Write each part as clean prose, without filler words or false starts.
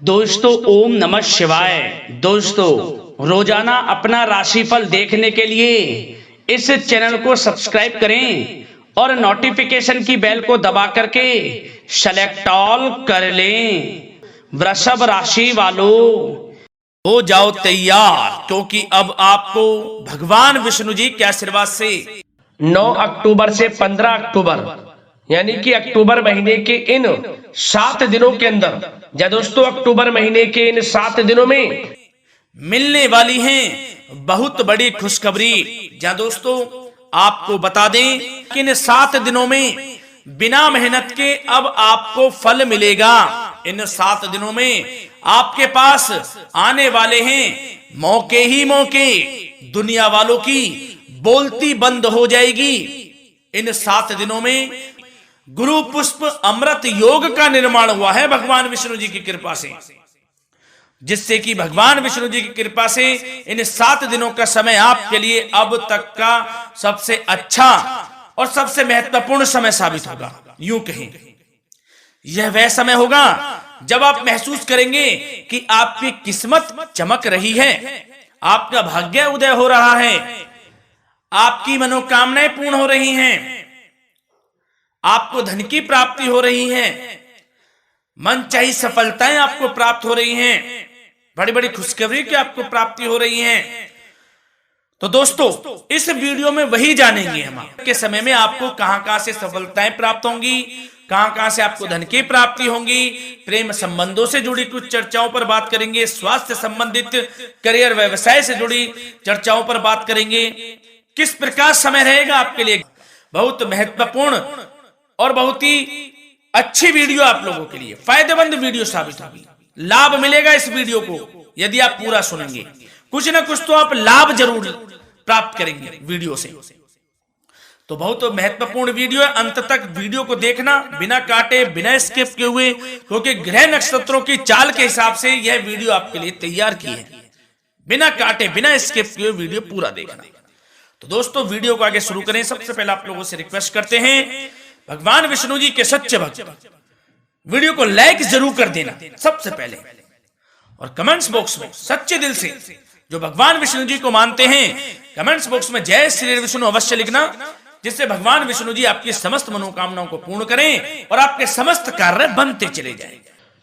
दोस्तों ओम नमः शिवाय। दोस्तों रोजाना अपना राशिफल देखने के लिए इस चैनल को सब्सक्राइब करें और नोटिफिकेशन की बेल को दबा करके सेलेक्ट ऑल कर लें। वृषभ राशि वालों हो जाओ तैयार, क्योंकि अब आपको भगवान विष्णु जी के आशीर्वाद से 9 अक्टूबर से 15 अक्टूबर यानी कि अक्टूबर महीने के इन 7 दिनों के अंदर, या दोस्तों अक्टूबर महीने के इन 7 दिनों में मिलने वाली हैं बहुत बड़ी खुशखबरी। जहां दोस्तों आपको बता दें कि इन 7 दिनों में बिना मेहनत के अब आपको फल मिलेगा। इन 7 दिनों में आपके पास आने वाले हैं मौके ही मौके। दुनिया वालों की बोलती बंद हो जाएगी। इन 7 दिनों में गुरु पुष्प अमृत योग का निर्माण हुआ है भगवान विष्णु जी की कृपा से, जिससे कि भगवान विष्णु जी की कृपा से इन 7 दिनों का समय आपके लिए अब तक का सबसे अच्छा और सबसे महत्वपूर्ण समय साबित होगा। यूं कहें यह वह समय होगा जब आप महसूस करेंगे कि आपकी किस्मत चमक रही है, आपका भाग्य उदय हो रहा है, आपकी मनोकामनाएं पूर्ण हो रही हैं, आपको धन की प्राप्ति हो रही है, मनचाही सफलताएं आपको प्राप्त हो रही हैं, बड़ी बड़ी खुशखबरी की आपको प्राप्ति हो रही है। तो दोस्तों इस वीडियो में वही जानेंगे हम के समय में आपको कहां से सफलताएं प्राप्त होंगी, कहां से आपको धन की प्राप्ति होंगी, प्रेम संबंधों से जुड़ी कुछ चर्चाओं पर बात करेंगे, स्वास्थ्य संबंधित करियर व्यवसाय से जुड़ी चर्चाओं पर बात करेंगे। किस प्रकार समय रहेगा आपके लिए, बहुत महत्वपूर्ण और बहुत ही अच्छी वीडियो आप लोगों के लिए फायदेमंद वीडियो साबित होगी। लाभ मिलेगा इस वीडियो को यदि आप पूरा सुनेंगे, कुछ ना कुछ तो आप लाभ जरूर प्राप्त करेंगे वीडियो से। तो बहुत महत्वपूर्ण वीडियो है, अंत तक वीडियो को देखना बिना काटे बिना स्किप किए हुए, क्योंकि ग्रह नक्षत्रों की चाल के हिसाब से यह वीडियो आपके लिए तैयार की है। बिना काटे बिना स्किप किए वीडियो पूरा देखना। तो दोस्तों वीडियो को आगे शुरू करें। सबसे पहले आप लोगों से रिक्वेस्ट करते हैं, भगवान विष्णु जी के सच्चे भक्त वीडियो को लाइक जरूर कर देना सबसे पहले, और कमेंट्स बॉक्स में सच्चे दिल से जो भगवान विष्णु जी को मानते हैं कमेंट्स बॉक्स में जय श्री विष्णु अवश्य लिखना, जिससे भगवान विष्णु जी आपकी समस्त मनोकामनाओं को पूर्ण करें और आपके समस्त कार्य बनते चले जाएं।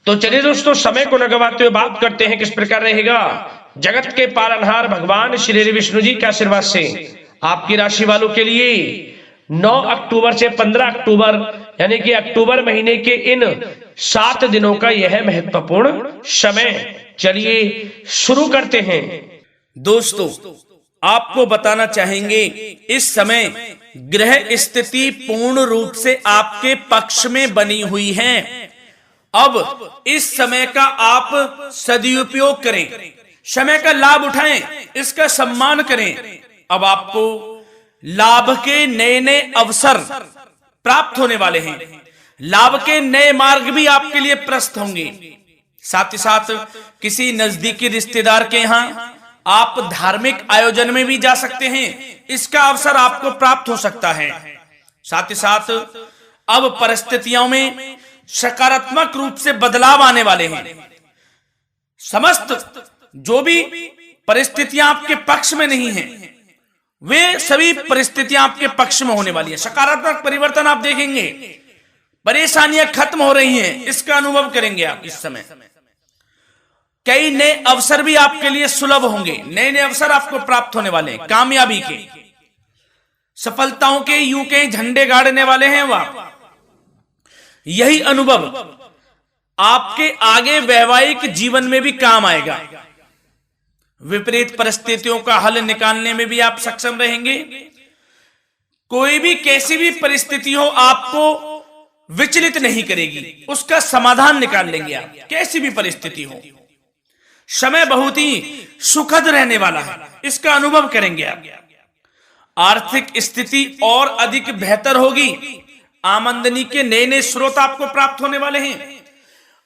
तो चलिए दोस्तों समय को न गवाते हुए बात करते हैं किस प्रकार रहेगा जगत के पालनहार भगवान श्री विष्णु जी के आशीर्वाद से आपकी राशि वालों के लिए 9 अक्टूबर से 15 अक्टूबर यानी कि अक्टूबर महीने के इन 7 दिनों का यह महत्वपूर्ण समय। चलिए शुरू करते हैं। दोस्तों आपको बताना चाहेंगे इस समय ग्रह स्थिति पूर्ण रूप से आपके पक्ष में बनी हुई है। अब इस समय का आप सदुपयोग करें, समय का लाभ उठाएं, इसका सम्मान करें। अब आपको लाभ के नए नए अवसर प्राप्त होने वाले हैं, लाभ के नए मार्ग भी आपके लिए प्रशस्त होंगे। साथ ही साथ किसी नजदीकी रिश्तेदार के यहां आप धार्मिक आयोजन में भी जा सकते हैं, इसका अवसर आपको प्राप्त हो सकता है। साथ ही साथ अब परिस्थितियों में सकारात्मक रूप से बदलाव आने वाले हैं। समस्त जो भी परिस्थितियां आपके पक्ष में नहीं हैं, वे सभी परिस्थितियां आपके पक्ष में होने वाली है। सकारात्मक परिवर्तन आप देखेंगे, परेशानियां खत्म हो रही हैं, इसका अनुभव करेंगे आप इस समय। कई नए अवसर भी आपके लिए सुलभ होंगे, नए नए अवसर आपको प्राप्त होने वाले हैं, कामयाबी के, सफलताओं के, यूं के झंडे गाड़ने वाले हैं वह। यही अनुभव आपके आगे वैवाहिक जीवन में भी काम आएगा। विपरीत परिस्थितियों का हल निकालने में भी आप सक्षम रहेंगे। कोई भी कैसी भी परिस्थिति हो आपको विचलित नहीं करेगी, उसका समाधान निकाल लेंगे आप, कैसी भी परिस्थिति हो। समय बहुत ही सुखद रहने वाला है, इसका अनुभव करेंगे आप। आर्थिक स्थिति और अधिक बेहतर होगी, आमदनी के नए नए स्रोत आपको प्राप्त होने वाले हैं।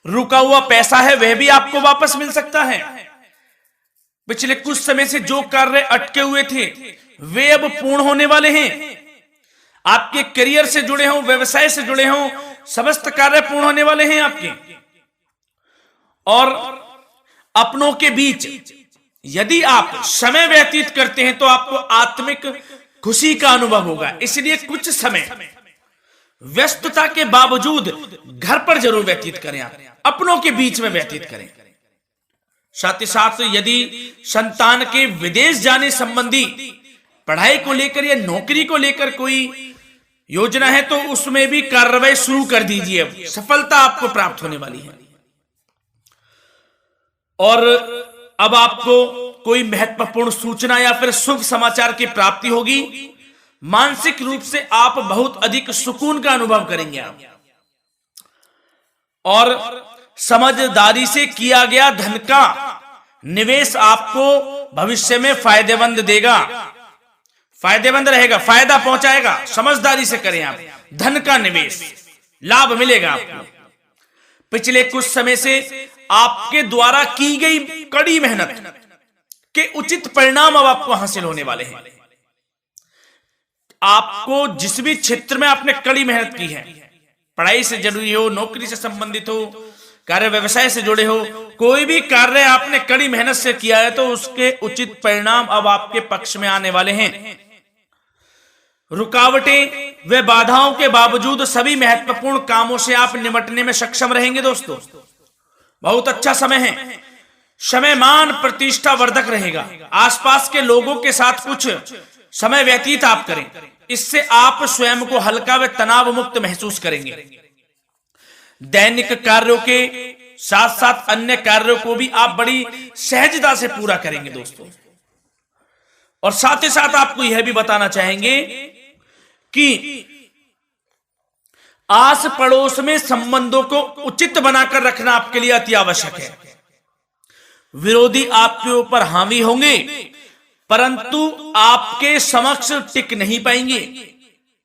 रुका हुआ पैसा है वह भी आपको वापस मिल सकता है। पिछले कुछ समय से जो कार्य अटके हुए थे वे अब पूर्ण होने वाले हैं। आपके करियर से जुड़े हों, व्यवसाय से जुड़े हों, समस्त कार्य पूर्ण होने वाले हैं आपके। और अपनों के बीच यदि आप समय व्यतीत करते हैं तो आपको आत्मिक खुशी का अनुभव होगा। इसलिए कुछ समय व्यस्तता के बावजूद घर पर जरूर व्यतीत करें, आप अपनों के बीच में व्यतीत करें। साथ ही साथ यदि संतान के विदेश जाने संबंधी पढ़ाई को लेकर या नौकरी को लेकर कोई योजना है तो उसमें भी कार्रवाई शुरू कर दीजिए, सफलता आपको प्राप्त होने वाली है। और अब आपको कोई महत्वपूर्ण सूचना या फिर शुभ समाचार की प्राप्ति होगी। मानसिक रूप से आप बहुत अधिक सुकून का अनुभव करेंगे आप, और समझदारी से किया गया धन का निवेश आपको भविष्य में फायदेमंद देगा, फायदेमंद रहेगा, फायदा पहुंचाएगा। समझदारी से करें आप, धन का निवेश लाभ मिलेगा आपको। पिछले कुछ समय से आपके द्वारा की गई कड़ी मेहनत के उचित परिणाम अब आपको हासिल होने वाले हैं। आपको जिस भी क्षेत्र में आपने कड़ी मेहनत की है, पढ़ाई से जुड़ी हो, नौकरी से संबंधित हो, कार्य व्यवसाय से जुड़े हो, कोई भी कार्य आपने कड़ी मेहनत से किया है तो उसके उचित परिणाम अब आपके पक्ष में आने वाले हैं। रुकावटें व बाधाओं के बावजूद सभी महत्वपूर्ण कामों से आप निपटने में सक्षम रहेंगे। दोस्तों बहुत अच्छा समय है, समय मान प्रतिष्ठा वर्धक रहेगा। आसपास के लोगों के साथ कुछ समय व्यतीत आप करें, इससे आप स्वयं को हल्का व तनाव मुक्त महसूस करेंगे। दैनिक कार्यों के साथ साथ अन्य कार्यों को भी आप बड़ी सहजता से पूरा करेंगे दोस्तों। और साथ ही साथ आपको यह भी बताना चाहेंगे कि आस पड़ोस में संबंधों को उचित बनाकर रखना आपके लिए अति आवश्यक है। विरोधी आपके ऊपर हावी होंगे परंतु आपके समक्ष टिक नहीं पाएंगे,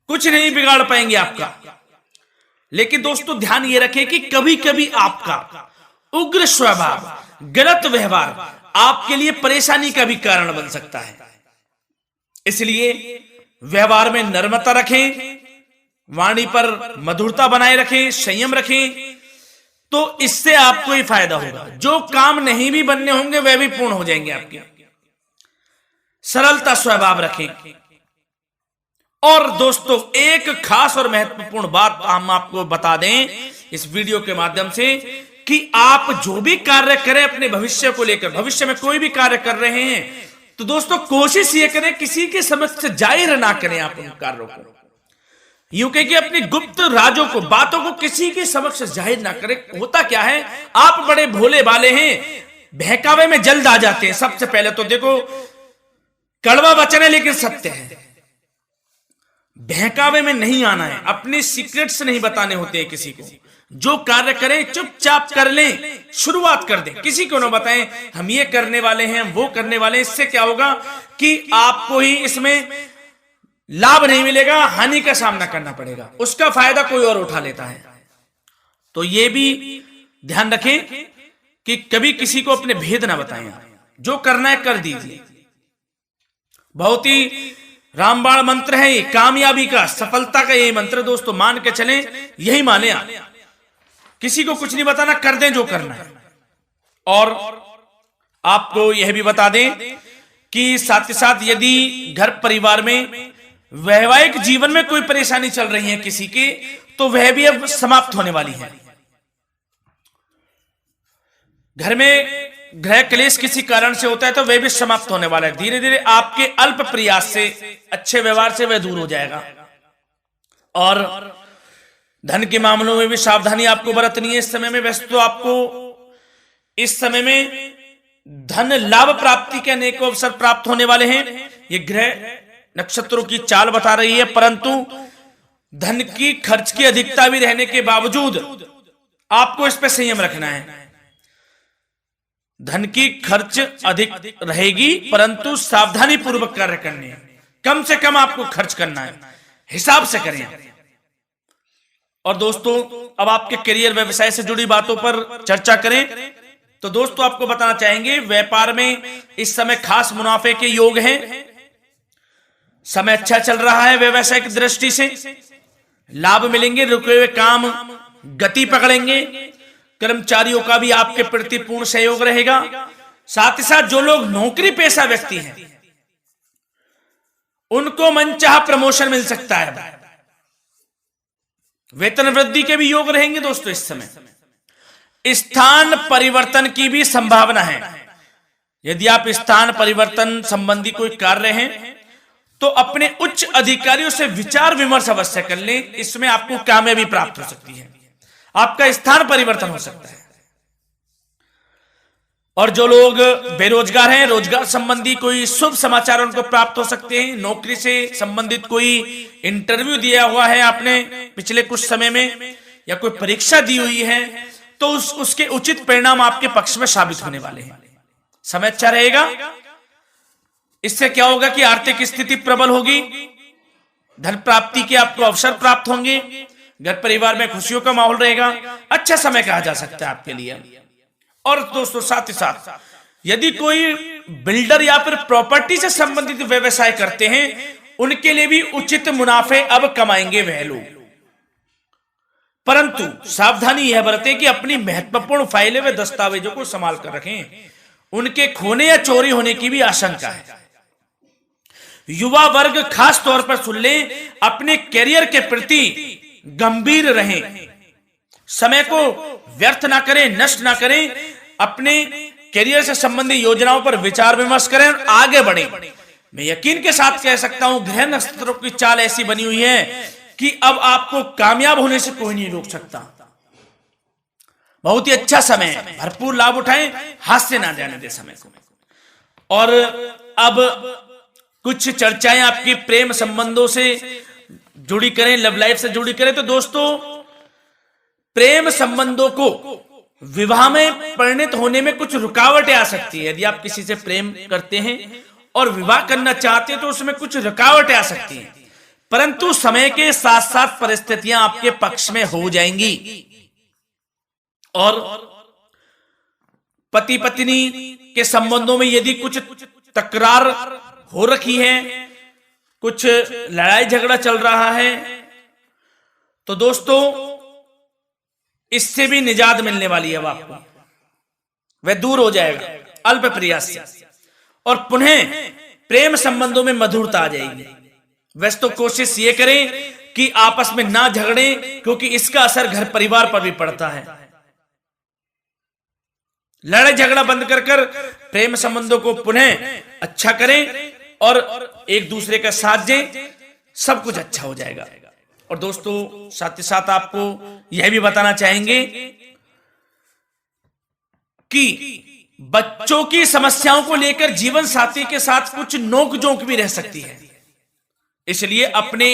कुछ नहीं बिगाड़ पाएंगे आपका। लेकिन दोस्तों ध्यान ये रखें कि कभी कभी आपका उग्र स्वभाव, गलत व्यवहार आपके लिए परेशानी का भी कारण बन सकता है। इसलिए व्यवहार में नम्रता रखें, वाणी पर मधुरता बनाए रखें, संयम रखें, तो इससे आपको ही फायदा होगा। जो काम नहीं भी बनने होंगे वह भी पूर्ण हो जाएंगे आपके। सरलता स्वभाव रखें। और दोस्तों एक खास और महत्वपूर्ण बात हम आपको बता दें इस वीडियो के माध्यम से कि आप जो भी कार्य करें अपने भविष्य को लेकर, भविष्य में कोई भी कार्य कर रहे हैं तो दोस्तों कोशिश ये करें किसी के समक्ष जाहिर ना करें आप उन कार्यों को। यूं कह कि अपनी गुप्त राजों को, बातों को किसी के समक्ष जाहिर ना करें। होता क्या है, आप बड़े भोले भाले हैं, बहकावे में जल्द आ जाते हैं। सबसे पहले तो देखो कड़वा वचन है लेकिन सत्य है, बहकावे में नहीं आना है, अपने सीक्रेट्स नहीं बताने होते हैं किसी को। जो कार्य करें चुपचाप कर लें, शुरुआत कर दें, किसी को ना बताएं हम ये करने वाले हैं, वो करने वाले हैं। इससे क्या होगा कि आपको ही इसमें लाभ नहीं मिलेगा, हानि का सामना करना पड़ेगा, उसका फायदा कोई और उठा लेता है। तो ये भी ध्यान रखें कि कभी किसी को अपने भेद ना बताएं, जो करना है कर दीजिए। बहुत ही रामबाण मंत्र है ये, कामयाबी का, सफलता का यही मंत्र दोस्तों, मान के चलें, यही माने आप। किसी को कुछ नहीं बताना, कर दें जो करना है। और आपको यह भी बता दें कि साथ ही साथ यदि घर परिवार में वैवाहिक जीवन में कोई परेशानी चल रही है किसी के, तो वह भी अब समाप्त होने वाली है। घर में गृह क्लेश किसी कारण से होता है तो वह भी समाप्त होने वाला है। धीरे धीरे आपके अल्प प्रयास से, अच्छे व्यवहार से वह दूर हो जाएगा। और धन के मामलों में भी सावधानी आपको बरतनी है इस समय में। वैसे तो आपको इस समय में धन लाभ प्राप्ति के अनेक अवसर प्राप्त होने वाले हैं, ये ग्रह नक्षत्रों की चाल बता रही है। परंतु धन की खर्च की अधिकता भी रहने के बावजूद आपको इस पर संयम रखना है। धन की खर्च अधिक रहेगी परंतु सावधानी पूर्वक कार्य करने हैं, कम से कम आपको खर्च करना है, हिसाब से करें। और दोस्तों अब आपके करियर व्यवसाय से जुड़ी बातों पर चर्चा करें तो दोस्तों आपको बताना चाहेंगे व्यापार में इस समय खास मुनाफे के योग हैं। समय अच्छा चल रहा है, व्यवसाय की दृष्टि से लाभ मिलेंगे, रुके हुए काम गति पकड़ेंगे, कर्मचारियों का भी आपके प्रति पूर्ण सहयोग रहेगा। साथ ही साथ जो लोग नौकरी पेशा व्यक्ति हैं उनको मनचाहा प्रमोशन मिल सकता है। वेतन वृद्धि के भी योग रहेंगे दोस्तों। इस समय स्थान परिवर्तन की भी संभावना है। यदि आप स्थान परिवर्तन संबंधी कोई कार्य हैं तो अपने उच्च अधिकारियों से विचार विमर्श अवश्य कर लें। इसमें आपको कामयाबी प्राप्त हो सकती है, आपका स्थान परिवर्तन हो सकता है। और जो लोग बेरोजगार हैं, रोजगार संबंधी कोई शुभ समाचार उनको प्राप्त हो सकते हैं। नौकरी से संबंधित कोई इंटरव्यू दिया हुआ है आपने पिछले कुछ समय में, या कोई परीक्षा दी हुई है, तो उसके उचित परिणाम आपके पक्ष में साबित होने वाले हैं। समय अच्छा रहेगा। इससे क्या होगा कि आर्थिक स्थिति प्रबल होगी, धन प्राप्ति के आपको अवसर प्राप्त होंगे, घर परिवार में खुशियों का माहौल रहेगा। अच्छा समय कहा जा सकता है आपके लिए। और दोस्तों साथ ही साथ यदि कोई बिल्डर या फिर प्रॉपर्टी से संबंधित व्यवसाय करते हैं उनके लिए भी उचित मुनाफे अब कमाएंगे वह लोग। परंतु सावधानी यह बरतें कि अपनी महत्वपूर्ण फाइलें व दस्तावेजों को संभाल कर रखें, उनके खोने या चोरी होने की भी आशंका है। युवा वर्ग खास तौर पर सुन लें, अपने कैरियर के प्रति गंभीर रहें, समय को व्यर्थ ना करें, नष्ट ना करें, अपने कैरियर से संबंधित योजनाओं पर विचार विमर्श करें और आगे बढ़ें। मैं यकीन के साथ कह सकता हूं ग्रह नक्षत्रों की चाल ऐसी बनी हुई है कि अब आपको कामयाब होने से कोई नहीं रोक सकता। बहुत ही अच्छा समय है, भरपूर लाभ उठाएं, हाथ से ना जाने दे समय को। और अब कुछ चर्चाएं आपकी प्रेम संबंधों से जुड़ी करें, लव लाइफ से जुड़ी करें। तो दोस्तों प्रेम संबंधों को विवाह में परिणत होने में कुछ रुकावटें आ सकती है। यदि आप किसी से प्रेम करते हैं और विवाह करना चाहते हैं तो उसमें कुछ रुकावटें आ सकती हैं, परंतु समय के साथ साथ परिस्थितियां आपके पक्ष में हो जाएंगी। और पति पत्नी के संबंधों में यदि कुछ तकरार हो रखी है, कुछ लड़ाई झगड़ा चल रहा है, तो दोस्तों इससे भी निजात मिलने वाली है। अब आपको वह दूर हो जाएगा अल्प प्रयास से, और पुनः प्रेम संबंधों में मधुरता आ जाएगी। वैसे तो कोशिश ये करें कि आपस में ना झगड़ें, क्योंकि इसका असर घर परिवार पर भी पड़ता है। लड़ाई झगड़ा बंद कर प्रेम संबंधों को पुनः अच्छा करें और एक दूसरे का साथ दें, सब कुछ अच्छा हो जाएगा। और दोस्तों साथ ही साथ आपको यह भी बताना चाहेंगे कि बच्चों की समस्याओं को लेकर जीवन साथी के साथ कुछ नोक-झोंक भी रह सकती है। इसलिए अपने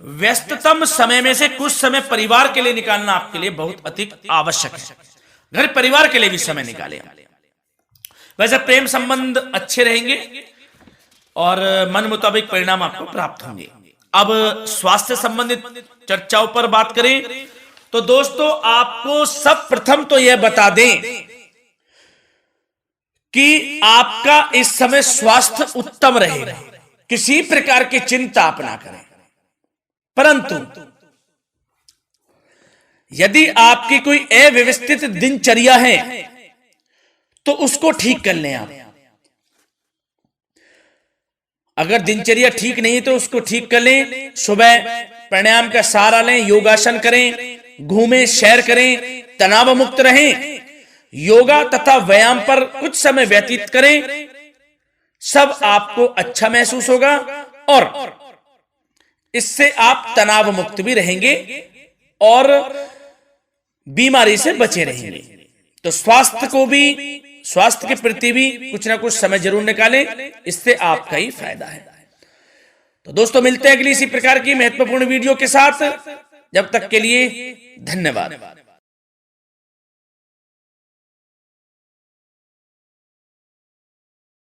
व्यस्ततम समय में से कुछ समय परिवार के लिए निकालना आपके लिए बहुत अधिक आवश्यक है। घर परिवार के लिए भी समय निकालें। वैसे प्रेम संबंध अच्छे रहेंगे और मन मुताबिक परिणाम आपको प्राप्त होंगे। अब स्वास्थ्य संबंधित चर्चाओं पर बात करें तो दोस्तों आपको सब प्रथम तो यह बता दें कि आपका इस समय स्वास्थ्य उत्तम रहेगा, किसी प्रकार की चिंता आप ना करें। परंतु यदि आपकी कोई अव्यवस्थित दिनचर्या है तो उसको ठीक कर लें आप। अगर दिनचर्या ठीक नहीं है तो उसको ठीक कर लें। सुबह प्राणायाम का सहारा लें, योगासन करें, घूमें, सैर करें, तनाव मुक्त रहें, योगा तथा व्यायाम पर कुछ समय व्यतीत करें। सब आपको अच्छा महसूस होगा और इससे आप तनाव मुक्त भी रहेंगे और बीमारी से बचे रहेंगे। तो स्वास्थ्य के प्रति भी कुछ ना कुछ समय जरूर निकालें, इससे आपका ही फायदा है। तो दोस्तों मिलते हैं अगली इसी प्रकार की महत्वपूर्ण वीडियो के साथ। जब तक के लिए धन्यवाद।